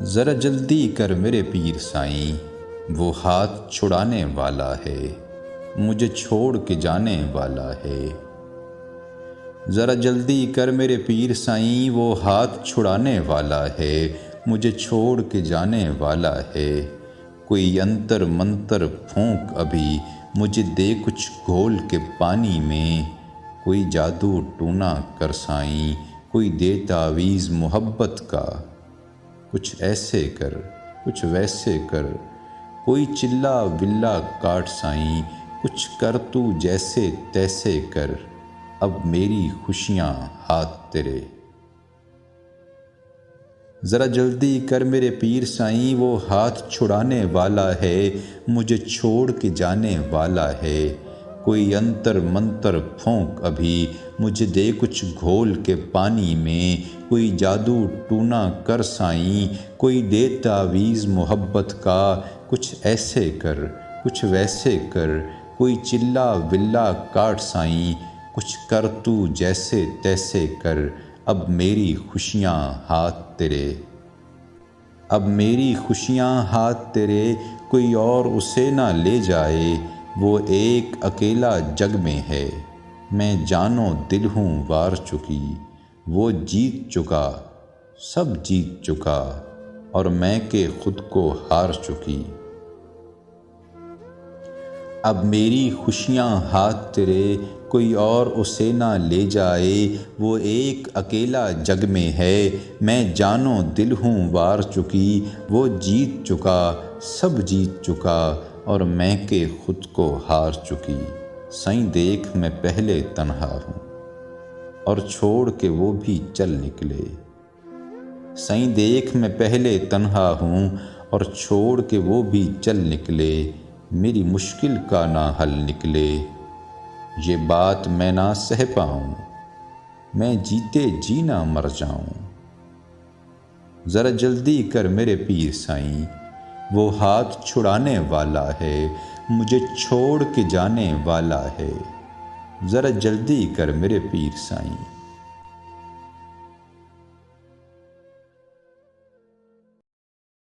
ذرا جلدی کر میرے پیر سائیں، وہ ہاتھ چھڑانے والا ہے، مجھے چھوڑ کے جانے والا ہے۔ ذرا جلدی کر میرے پیر سائیں، وہ ہاتھ چھڑانے والا ہے، مجھے چھوڑ کے جانے والا ہے۔ کوئی ینتر منتر پھونک ابھی، مجھے دے کچھ گھول کے پانی میں۔ کوئی جادو ٹونا کر سائیں، کوئی دے تعویذ محبت کا۔ کچھ ایسے کر، کچھ ویسے کر، کوئی چلا ولّا کاٹ سائیں، کچھ کر تو جیسے تیسے کر، اب میری خوشیاں ہاتھ تیرے۔ ذرا جلدی کر میرے پیر سائیں، وہ ہاتھ چھڑانے والا ہے، مجھے چھوڑ کے جانے والا ہے۔ کوئی ینتر منتر پھونک ابھی، مجھے دے کچھ گھول کے پانی میں۔ کوئی جادو ٹونا کر سائیں، کوئی دے تعویذ محبت کا۔ کچھ ایسے کر، کچھ ویسے کر، کوئی چلا ولّا کاٹ سائیں، کچھ کر تو جیسے تیسے کر، اب میری خوشیاں ہاتھ تیرے۔ اب میری خوشیاں ہاتھ تیرے، کوئی اور اسے نہ لے جائے، وہ ایک اکیلا جگ میں ہے۔ میں جان و دل ہوں وار چکی، وہ جیت چکا، سب جیت چکا، اور میں کہ خود کو ہار چکی۔ اب میری خوشیاں ہاتھ تیرے، کوئی اور اسے نہ لے جائے، وہ ایک اکیلا جگ میں ہے۔ میں جان و دل ہوں وار چکی، وہ جیت چکا، سب جیت چکا، اور میں کہ خود کو ہار چکی۔ سائیں دیکھ میں پہلے تنہا ہوں، اور چھوڑ کے وہ بھی چل نکلے۔ سائیں دیکھ میں پہلے تنہا ہوں، اور چھوڑ کے وہ بھی چل نکلے۔ میری مشکل کا نہ حل نکلے، یہ بات میں نہ سہ پاؤں، میں جیتے جی نہ مر جاؤں۔ ذرا جلدی کر میرے پیر سائیں، وہ ہاتھ چھڑانے والا ہے، مجھے چھوڑ کے جانے والا ہے۔ ذرا جلدی کر میرے پیر سائیں۔